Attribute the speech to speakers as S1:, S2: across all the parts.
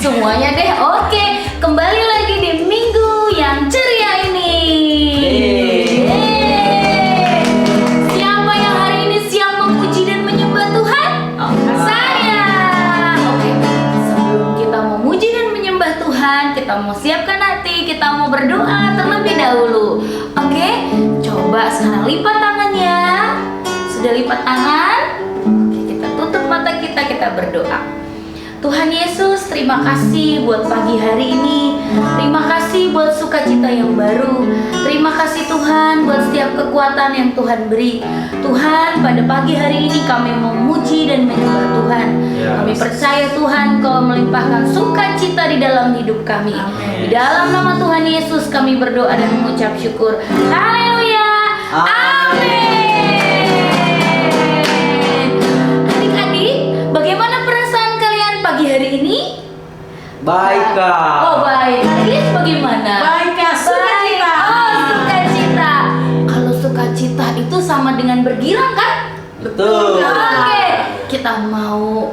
S1: semuanya deh. Oke, kembali lagi di minggu yang ceria ini. Yeay. Siapa yang hari ini siap memuji dan menyembah Tuhan? Saya. Oke, sebelum kita memuji dan menyembah Tuhan, kita mau siapkan hati, kita mau berdoa terlebih dahulu. Oke, coba sekarang lipat tangannya. Sudah lipat tangan? Oke, kita tutup mata kita berdoa. Tuhan Yesus, terima kasih buat pagi hari ini. Terima kasih buat sukacita yang baru. Terima kasih Tuhan buat setiap kekuatan yang Tuhan beri. Tuhan, pada pagi hari ini kami memuji dan menyembah Tuhan. Kami percaya Tuhan Kau melimpahkan sukacita di dalam hidup kami. Di dalam nama Tuhan Yesus kami berdoa dan mengucap syukur. Haleluya. Amin. Bagaimana perasaan kalian pagi hari ini?
S2: Baik, Kak.
S1: Oh, baik. Kalian bagaimana?
S3: Baik, Kak. Sukacita.
S1: Oh, sukacita. Kalau sukacita itu sama dengan bergirang kan?
S2: Betul.
S1: Oke, kita mau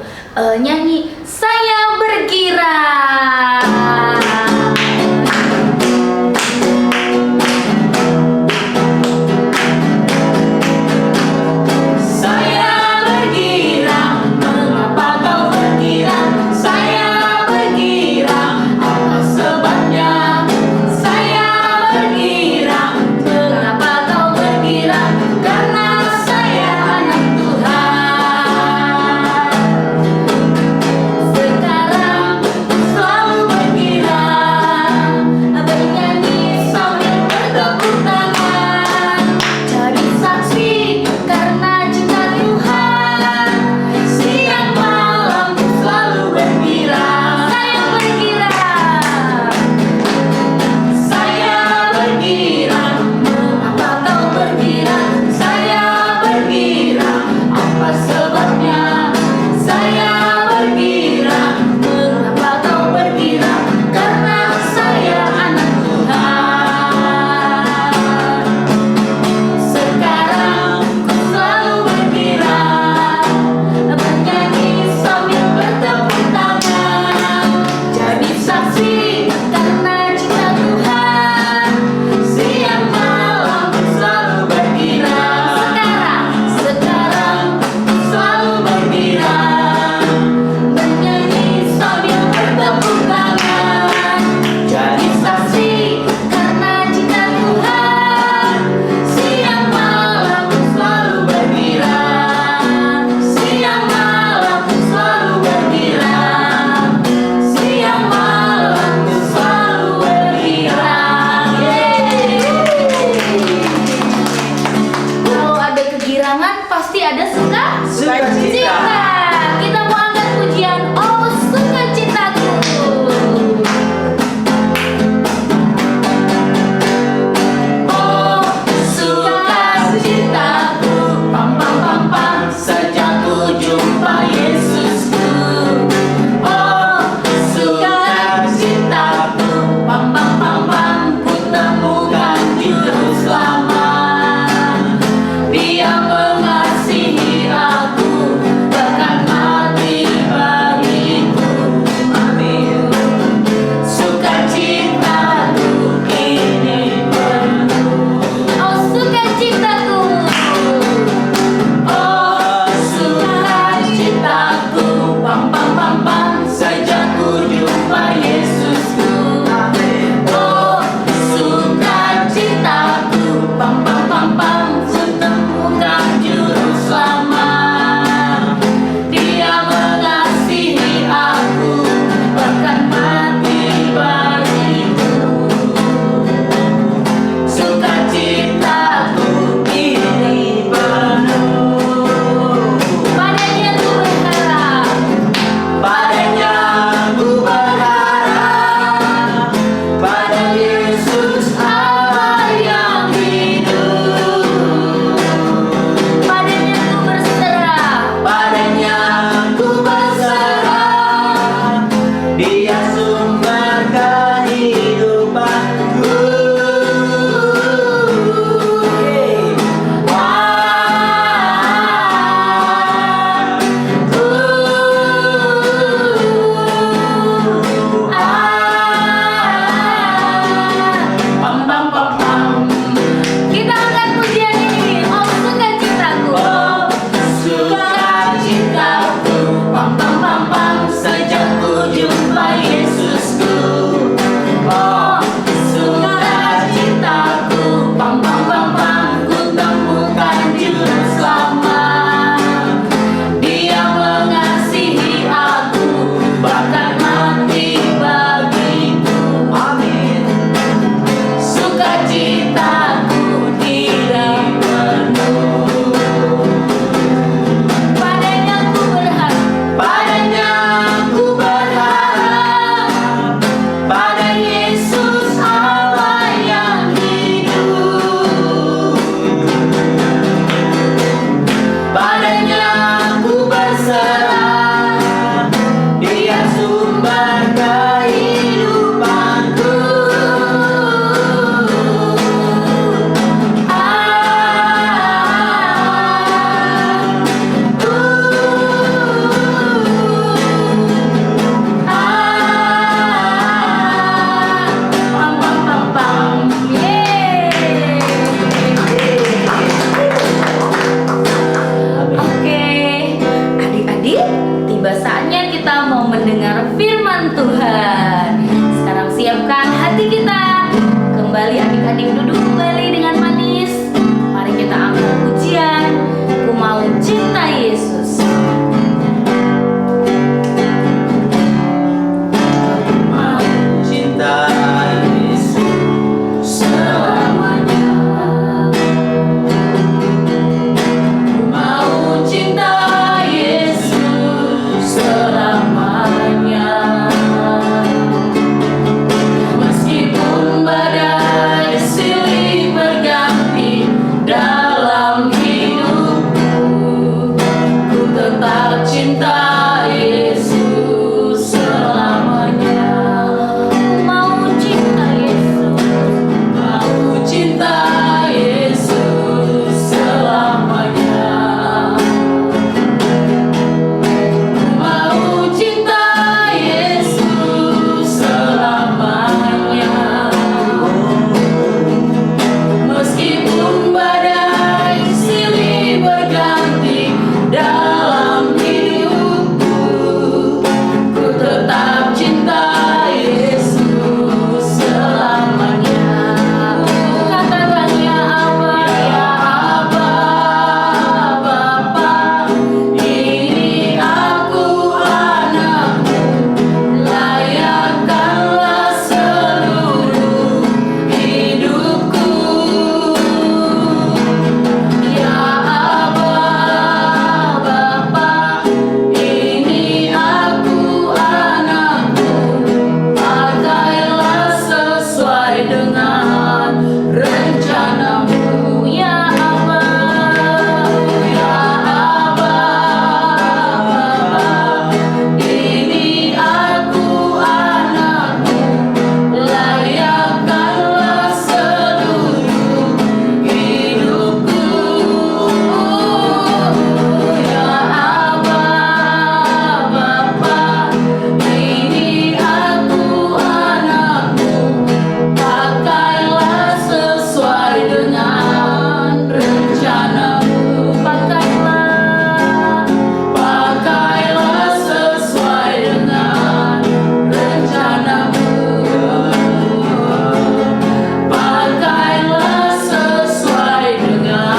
S1: nyanyi Saya Bergirang. Yesusku. Oh, sukacitaku, pam pam pam pam, ku temukan Juru Selamat. Dia mengasihi aku, bahkan mati bagiku. Amin. Sukacitaku tidak penuh. Padanya ku berharap, padanya ku berharap, pada Yesus Allah yang hidup. Padanya ku berserah, Dia sumber kehidupanku. Pam pam pam pam, yeay. Oke, adik-adik, tiba saatnya kita mau mendengar firman Tuhan. Sekarang siapkan hati kita. Kembali adik-adik duduk kembali dengan manis. Mari kita angkat pujian. Ku mau cinta Yesus. Mau
S2: Cinta Yesus
S1: selamanya. Mau cinta Yesus selamanya. Meskipun badai silih berganti dalam hidupku, ku tetap cinta Yesus selamanya. Mau cinta Yesus, mau cinta Yesus selamanya. Mau cinta Yesus selamanya. Meskipun badai silih berganti dalam hidupku, ku tetap cinta Yesus selamanya. Katakan ya Aba, ya Aba, Bapa, ini aku anakmu, layakkanlah seluruh hidupku. Ya Aba, Bapa, ini aku anakmu, pakailah sesuai dengan rencanamu. Ya Aba, Bapa, ini aku anakmu, layakkanlah seluruh hidupku. Ya Aba, Bapa, ini aku anakmu, pakailah sesuai dengan rencanamu. Pakailah sesuai dengan rencanamu. Pakailah sesuai dengan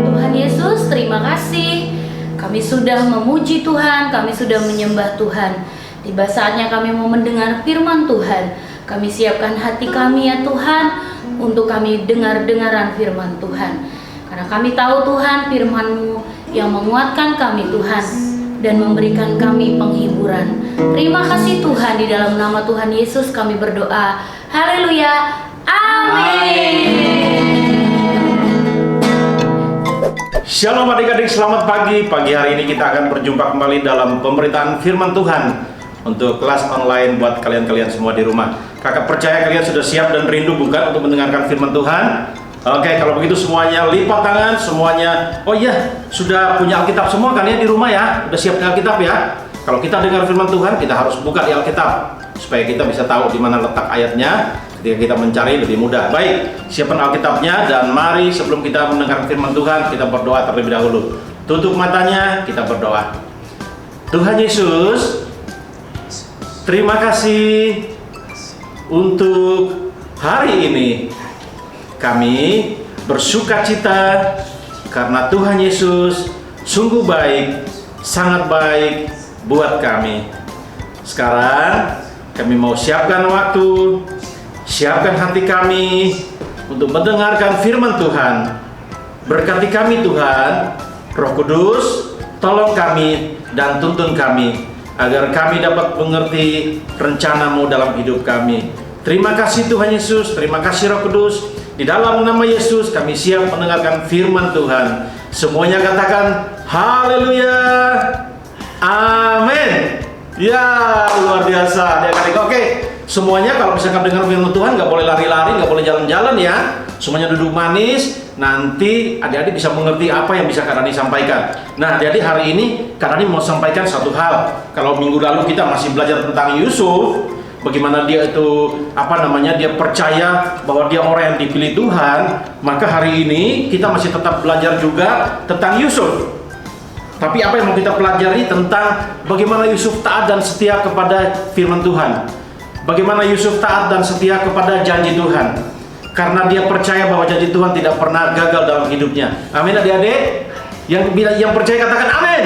S1: Tuhan Yesus, terima kasih. Kami sudah memuji Tuhan, kami sudah menyembah Tuhan. Tiba saatnya kami mau mendengar firman Tuhan. Kami siapkan hati kami ya Tuhan, untuk kami dengar-dengaran firman Tuhan. Karena kami tahu Tuhan, firman-Mu yang menguatkan kami Tuhan, dan memberikan kami penghiburan. Terima kasih Tuhan, di dalam nama Tuhan Yesus kami berdoa. Haleluya. Amin.
S3: Shalom adik-adik, selamat pagi. Pagi hari ini kita akan berjumpa kembali dalam pemberitaan firman Tuhan untuk kelas online buat kalian-kalian semua di rumah. Kakak percaya kalian sudah siap dan rindu bukan untuk mendengarkan firman Tuhan? Oke, kalau begitu semuanya lipat tangan, semuanya. Oh iya, sudah punya Alkitab semua kan ya di rumah ya? Udah siap dengan Alkitab ya? Kalau kita dengar firman Tuhan, kita harus buka di Alkitab supaya kita bisa tahu di mana letak ayatnya Ketika kita mencari lebih mudah. Baik, siapkan Alkitabnya dan mari sebelum kita mendengar firman Tuhan, kita berdoa terlebih dahulu. Tutup matanya, kita berdoa. Tuhan Yesus, terima kasih untuk hari ini. Kami bersukacita karena Tuhan Yesus sungguh baik, sangat baik buat kami. Sekarang kami mau siapkan waktu, siapkan hati kami untuk mendengarkan firman Tuhan. Berkati kami Tuhan, Roh Kudus, tolong kami dan tuntun kami agar kami dapat mengerti rencana-Mu dalam hidup kami. Terima kasih Tuhan Yesus, terima kasih Roh Kudus. Di dalam nama Yesus kami siap mendengarkan firman Tuhan. Semuanya katakan haleluya, amin. Ya, luar biasa. Adik-adik, oke. Semuanya kalau misalkan dengar firman Tuhan nggak boleh lari-lari, nggak boleh jalan-jalan ya. Semuanya duduk manis. Nanti adik-adik bisa mengerti apa yang bisa Kak Dani sampaikan. Nah, jadi hari ini Kak Dani mau sampaikan satu hal. Kalau minggu lalu kita masih belajar tentang Yusuf, bagaimana dia itu dia percaya bahwa dia orang yang dipilih Tuhan, maka hari ini kita masih tetap belajar juga tentang Yusuf. Tapi apa yang mau kita pelajari tentang bagaimana Yusuf taat dan setia kepada firman Tuhan. Bagaimana Yusuf taat dan setia kepada janji Tuhan. Karena dia percaya bahwa janji Tuhan tidak pernah gagal dalam hidupnya. Amin adik-adik. Yang percaya katakan amin.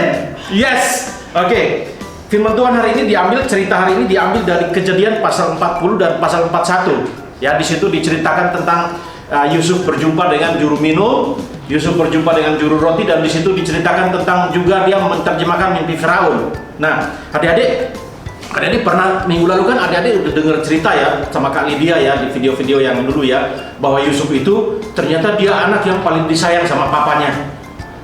S3: Yes. Oke. Firman Tuhan hari ini cerita hari ini diambil dari Kejadian pasal 40 dan pasal 41. Ya, di situ diceritakan tentang Yusuf berjumpa dengan juru minum, Yusuf berjumpa dengan juru roti, dan di situ diceritakan tentang juga dia menerjemahkan mimpi Firaun. Nah, adik-adik pernah minggu lalu kan adik-adik udah dengar cerita ya sama Kak Lydia ya di video-video yang dulu ya, bahwa Yusuf itu ternyata dia anak yang paling disayang sama papanya,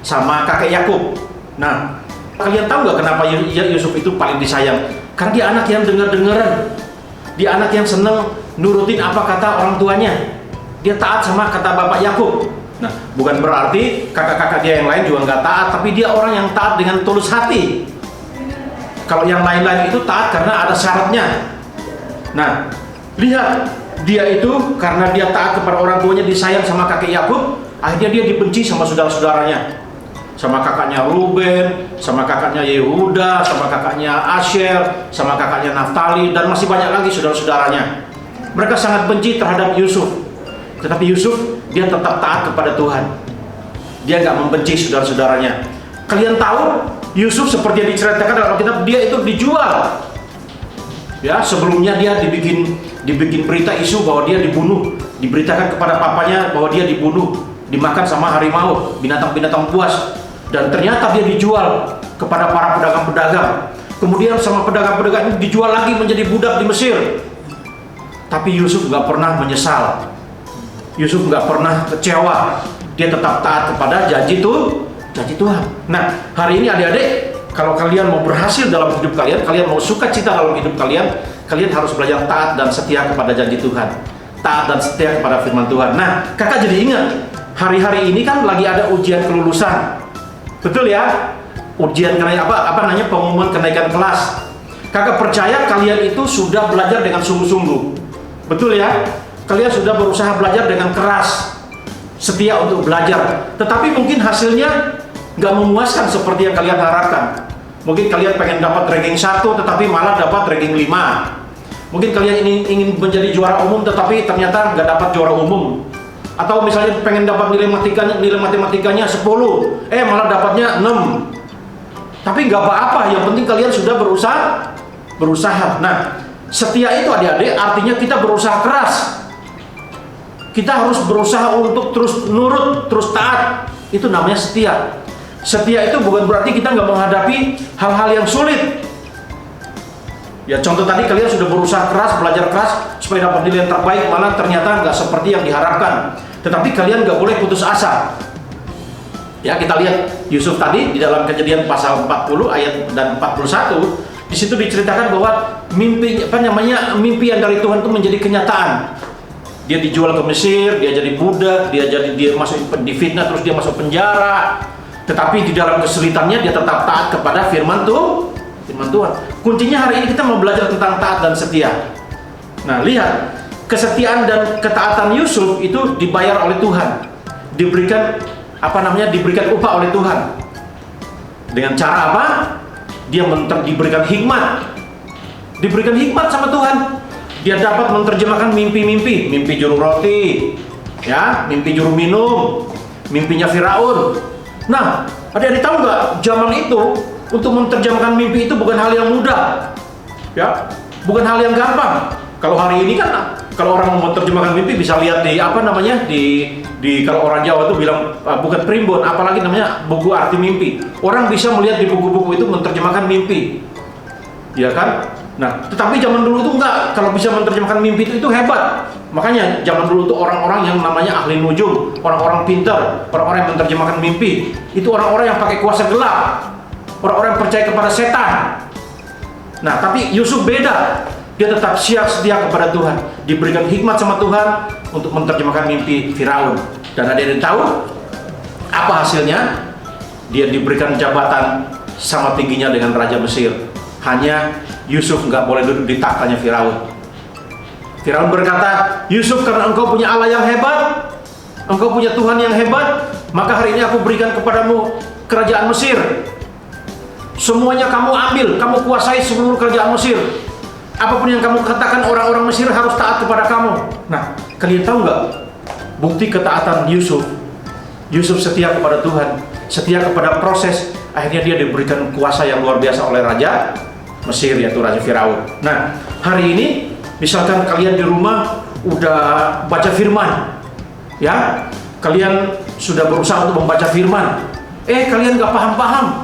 S3: sama kakek Yakub. Nah, kalian tahu nggak kenapa Yusuf itu paling disayang? Karena dia anak yang dengar-dengaran, dia anak yang seneng nurutin apa kata orang tuanya, dia taat sama kata bapak Yakub. Nah, bukan berarti kakak-kakak dia yang lain juga nggak taat, tapi dia orang yang taat dengan tulus hati. Kalau yang lain-lain itu taat karena ada syaratnya. Nah, lihat, dia itu karena dia taat kepada orang tuanya, disayang sama kakek Yakub, akhirnya dia dibenci sama saudara-saudaranya, sama kakaknya Ruben, sama kakaknya Yehuda, sama kakaknya Asher, sama kakaknya Naftali, dan masih banyak lagi saudara-saudaranya. Mereka sangat benci terhadap Yusuf. Tetapi Yusuf, dia tetap taat kepada Tuhan. Dia nggak membenci saudara-saudaranya. Kalian tahu, Yusuf seperti yang diceritakan dalam Alkitab, dia itu dijual. Ya, sebelumnya dia dibikin berita isu bahwa dia dibunuh, diberitakan kepada papanya bahwa dia dibunuh, dimakan sama harimau, binatang-binatang buas, dan ternyata dia dijual kepada para pedagang-pedagang. Kemudian sama pedagang-pedagang ini dijual lagi menjadi budak di Mesir. Tapi Yusuf nggak pernah menyesal. Yusuf nggak pernah kecewa. Dia tetap taat kepada janji Tuhan. Nah, hari ini adik-adik, kalau kalian mau berhasil dalam hidup kalian mau sukacita dalam hidup kalian harus belajar taat dan setia kepada janji Tuhan. Taat dan setia kepada firman Tuhan. Nah, kakak jadi ingat, hari-hari ini kan lagi ada ujian kelulusan. Betul ya? Ujian pengumuman kenaikan kelas. Kakak percaya kalian itu sudah belajar dengan sungguh-sungguh. Betul ya? Kalian sudah berusaha belajar dengan keras, setia untuk belajar. Tetapi mungkin hasilnya nggak memuaskan seperti yang kalian harapkan. Mungkin kalian pengen dapat ranking 1, tetapi malah dapat ranking 5. Mungkin kalian ingin menjadi juara umum, tetapi ternyata nggak dapat juara umum. Atau misalnya pengen dapat nilai matematikanya 10, malah dapatnya 6. Tapi nggak apa-apa, yang penting kalian sudah berusaha. Nah, setia itu adik-adik artinya kita berusaha keras. Kita harus berusaha untuk terus nurut, terus taat. Itu namanya setia. Setia itu bukan berarti kita nggak menghadapi hal-hal yang sulit. Ya, contoh tadi kalian sudah berusaha keras, belajar keras supaya dapat nilai yang terbaik, malah ternyata nggak seperti yang diharapkan. Tetapi kalian nggak boleh putus asa. Ya, kita lihat Yusuf tadi di dalam Kejadian pasal 40 ayat dan 41. Di situ diceritakan bahwa mimpi yang dari Tuhan itu menjadi kenyataan. Dia dijual ke Mesir, dia jadi budak, dia masuk difitnah, terus dia masuk penjara. Tetapi di dalam kesulitannya dia tetap taat kepada firman Tuhan. Kuncinya hari ini kita mau belajar tentang taat dan setia. Nah, lihat, kesetiaan dan ketaatan Yusuf itu dibayar oleh Tuhan, diberikan diberikan upah oleh Tuhan. Dengan cara apa? Dia diberikan hikmat sama Tuhan. Dia dapat menerjemahkan mimpi-mimpi, mimpi juru roti, ya, mimpi juru minum, mimpinya Firaun. Nah, adik-adik tahu nggak, zaman itu untuk menerjemahkan mimpi itu bukan hal yang mudah, ya, bukan hal yang gampang. Kalau hari ini kan, kalau orang mau menerjemahkan mimpi bisa lihat di kalau orang Jawa itu bilang bukan primbon, apalagi namanya buku arti mimpi. Orang bisa melihat di buku-buku itu menerjemahkan mimpi, ya kan? Nah, tetapi zaman dulu itu enggak. Kalau bisa menerjemahkan mimpi itu hebat. Makanya zaman dulu itu orang-orang yang namanya ahli nujum, orang-orang pintar, orang-orang yang menerjemahkan mimpi, itu orang-orang yang pakai kuasa gelap, orang-orang yang percaya kepada setan. Nah, tapi Yusuf beda. Dia tetap setia kepada Tuhan, diberikan hikmat sama Tuhan untuk menerjemahkan mimpi Firaun. Dan ada yang tahu apa hasilnya? Dia diberikan jabatan sama tingginya dengan Raja Mesir. Hanya Yusuf nggak boleh duduk di tahtanya Firaun. Firaun berkata, Yusuf, karena engkau punya Allah yang hebat, engkau punya Tuhan yang hebat, maka hari ini aku berikan kepadamu kerajaan Mesir. Semuanya kamu ambil, kamu kuasai seluruh kerajaan Mesir. Apapun yang kamu katakan, orang-orang Mesir harus taat kepada kamu. Nah, kalian tahu nggak bukti ketaatan Yusuf? Yusuf setia kepada Tuhan, setia kepada proses. Akhirnya dia diberikan kuasa yang luar biasa oleh Raja Mesir, yaitu Raja Firaun. Nah, hari ini misalkan kalian di rumah udah baca firman, ya, kalian sudah berusaha untuk membaca firman, kalian nggak paham-paham.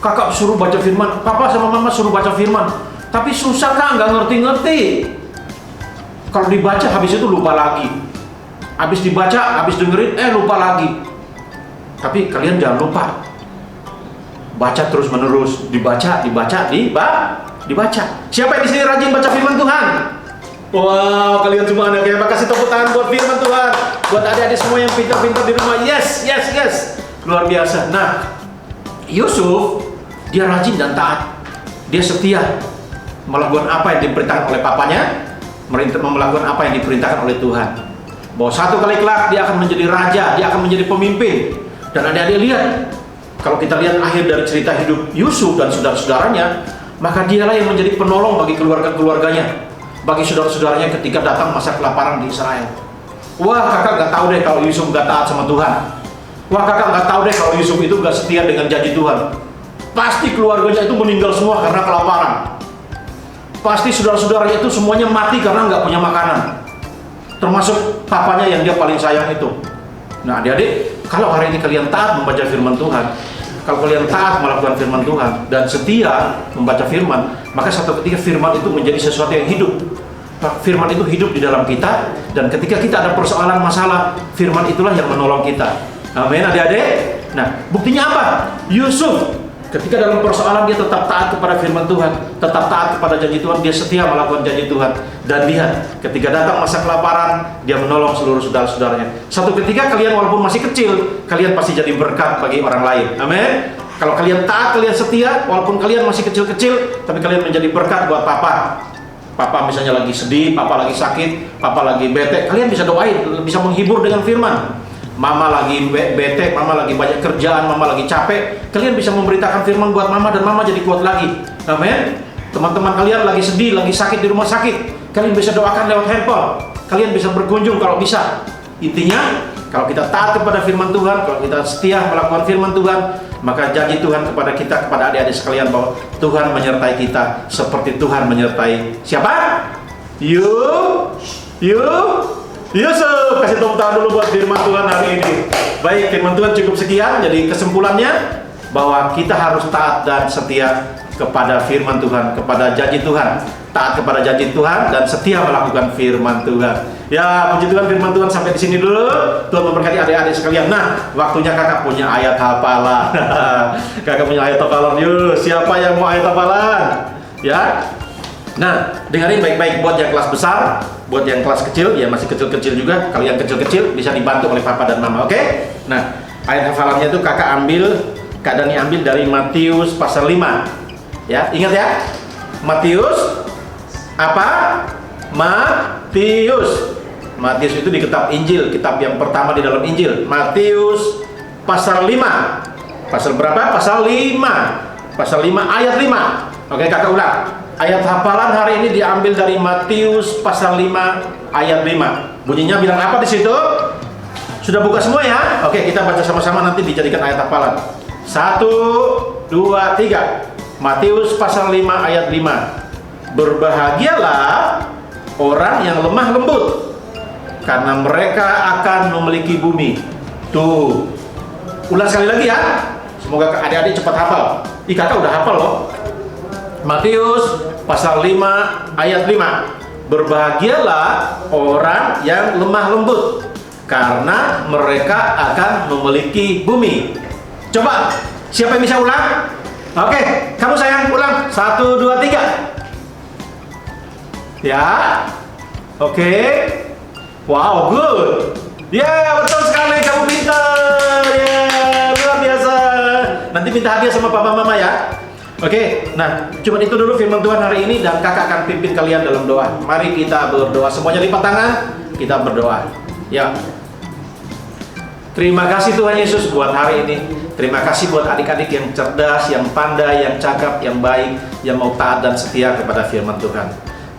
S3: Kakak suruh baca firman, papa sama mama suruh baca firman, tapi susah kak, nggak ngerti-ngerti. Kalau dibaca habis itu lupa lagi, habis dibaca, habis dengerin, lupa lagi. Tapi kalian jangan lupa baca terus menerus, dibaca. Siapa yang di sini rajin baca firman Tuhan? Wow, kalian semua anak hebat. Kasih tepuk tangan buat firman Tuhan, buat adik-adik semua yang pintar-pintar di rumah. Yes, luar biasa. Nah, Yusuf dia rajin dan taat, dia setia melakukan apa yang diperintahkan oleh papanya, melakukan apa yang diperintahkan oleh Tuhan. Bahwa satu kali kelak dia akan menjadi raja, dia akan menjadi pemimpin. Dan adik-adik lihat, kalau kita lihat akhir dari cerita hidup Yusuf dan saudara-saudaranya, maka dialah yang menjadi penolong bagi keluarga-keluarganya, bagi saudara-saudaranya ketika datang masa kelaparan di Israel. Wah, kakak nggak tahu deh kalau Yusuf nggak taat sama Tuhan. Wah, kakak nggak tahu deh kalau Yusuf itu nggak setia dengan janji Tuhan. Pasti keluarganya itu meninggal semua karena kelaparan. Pasti saudara-saudaranya itu semuanya mati karena nggak punya makanan. Termasuk papanya yang dia paling sayang itu. Nah, adik-adik, kalau hari ini kalian taat membaca firman Tuhan, kalau kalian taat melakukan firman Tuhan dan setia membaca firman, maka satu ketika firman itu menjadi sesuatu yang hidup. Firman itu hidup di dalam kita, dan ketika kita ada persoalan masalah, firman itulah yang menolong kita. Amin, adik-adik. Nah, buktinya apa? Yusuf ketika dalam persoalan dia tetap taat kepada firman Tuhan, tetap taat kepada janji Tuhan, dia setia melakukan janji Tuhan. Dan lihat, ketika datang masa kelaparan, dia menolong seluruh saudara-saudaranya. Satu ketika kalian walaupun masih kecil, kalian pasti jadi berkat bagi orang lain. Amin. Kalau kalian taat, kalian setia, walaupun kalian masih kecil-kecil, tapi kalian menjadi berkat buat papa. Papa misalnya lagi sedih, papa lagi sakit, papa lagi bete, kalian bisa doain, bisa menghibur dengan firman. Mama lagi bete, mama lagi banyak kerjaan, mama lagi capek, kalian bisa memberitakan firman buat mama dan mama jadi kuat lagi. Amin. Teman-teman kalian lagi sedih, lagi sakit di rumah sakit, kalian bisa doakan lewat handphone. Kalian bisa berkunjung kalau bisa. Intinya, kalau kita taat kepada firman Tuhan, kalau kita setia melakukan firman Tuhan, maka janji Tuhan kepada kita, kepada adik-adik sekalian, bahwa Tuhan menyertai kita seperti Tuhan menyertai siapa? Yusuf. Kasih tepuk tangan dulu buat firman Tuhan hari ini. Baik, firman Tuhan cukup sekian. Jadi kesimpulannya bahwa kita harus taat dan setia kepada firman Tuhan, kepada janji Tuhan. Taat kepada janji Tuhan dan setia melakukan firman Tuhan. Ya, puji Tuhan, firman Tuhan sampai di sini dulu. Tuhan memberkati adik-adik sekalian. Nah, waktunya kakak punya ayat hafalan. Kakak punya ayat hafalan. Yuk, siapa yang mau ayat hafalan? Ya. Nah, dengerin baik-baik buat yang kelas besar, buat yang kelas kecil, ya masih kecil-kecil juga. Kalau yang kecil-kecil bisa dibantu oleh papa dan mama, oke? Nah, ayat hafalannya itu Kak Dani ambil dari Matius pasal 5. Ya, ingat ya. Matius apa? Matius. Matius itu di kitab Injil, kitab yang pertama di dalam Injil. Matius pasal 5. Pasal berapa? Pasal 5. Pasal 5 ayat 5. Oke, kakak ulang. Ayat hafalan hari ini diambil dari Matius pasal 5 ayat 5. Bunyinya bilang apa di situ? Sudah buka semua ya? Oke, kita baca sama-sama nanti dijadikan ayat hafalan. 1, 2, 3. Matius pasal 5 ayat 5. Berbahagialah orang yang lemah lembut, karena mereka akan memiliki bumi. Tuh. Ulang sekali lagi ya. Semoga adik-adik cepat hafal. Ih, kakak udah hafal loh. Matius pasal 5 ayat 5. Berbahagialah orang yang lemah lembut, karena mereka akan memiliki bumi. Coba, siapa yang bisa ulang? Oke, kamu sayang ulang. 1, 2, 3. Ya. Oke. Wow, good. Ya, betul sekali, kamu pintar. Ya, luar biasa. Nanti minta hadiah sama papa mama ya. Oke, nah cuma itu dulu firman Tuhan hari ini, dan kakak akan pimpin kalian dalam doa. Mari kita berdoa. Semuanya lipat tangan, kita berdoa. Ya. Terima kasih Tuhan Yesus buat hari ini. Terima kasih buat adik-adik yang cerdas, yang pandai, yang cakap, yang baik, yang mau taat dan setia kepada firman Tuhan.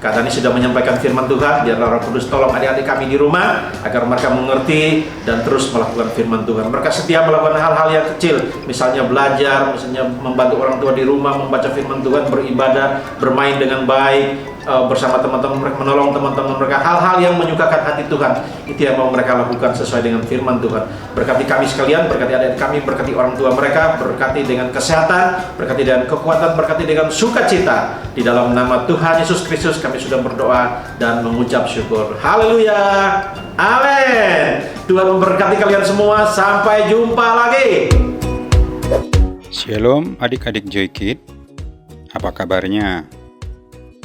S3: Kak Dani sudah menyampaikan firman Tuhan, biarlah Roh Kudus tolong adik-adik kami di rumah agar mereka mengerti dan terus melakukan firman Tuhan. Mereka setia melakukan hal-hal yang kecil, misalnya belajar, misalnya membantu orang tua di rumah, membaca firman Tuhan, beribadah, bermain dengan baik, bersama teman-teman mereka, menolong teman-teman mereka, hal-hal yang menyukakan hati Tuhan. Itu yang mau mereka lakukan sesuai dengan firman Tuhan. Berkati kami sekalian, berkati adik-adik kami, berkati orang tua mereka, berkati dengan kesehatan, berkati dengan kekuatan, berkati dengan sukacita. Di dalam nama Tuhan Yesus Kristus kami sudah berdoa dan mengucap syukur. Haleluya. Amin. Tuhan memberkati kalian semua. Sampai jumpa lagi.
S4: Shalom adik-adik Joy Kid. Apa kabarnya?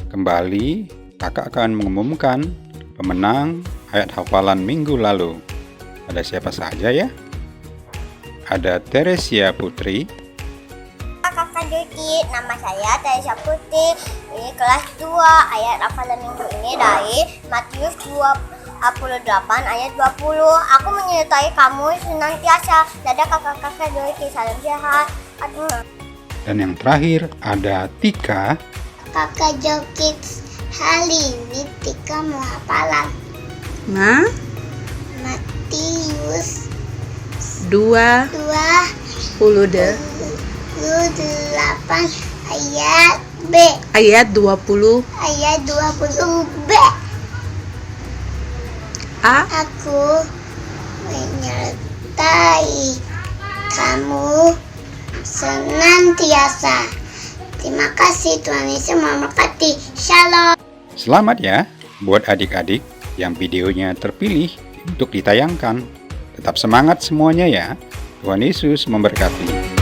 S4: Kembali kakak akan mengumumkan pemenang ayat hafalan minggu lalu. Ada siapa saja ya? Ada Teresia Putri.
S5: Kakak Joy Kid, nama saya Teresia Putri. Ini kelas 2. Ayat hafalan minggu ini dari Matius 28 ayat 20. Aku menyertai kamu senantiasa. Dadah kakak-kakak Joy Kid, salam sehat. Aduh.
S4: Dan yang terakhir ada Tika.
S5: Kakak Joy Kid, hari ini Tika mau hafalan Matius
S6: 28
S5: ayat B.
S6: ayat 20
S5: Ayat 20B.
S6: A.
S5: Aku menyertai kamu senantiasa. Terima kasih, Tuhan Yesus memberkati. Shalom.
S4: Selamat ya buat adik-adik yang videonya terpilih untuk ditayangkan. Tetap semangat semuanya ya. Tuhan Yesus memberkati.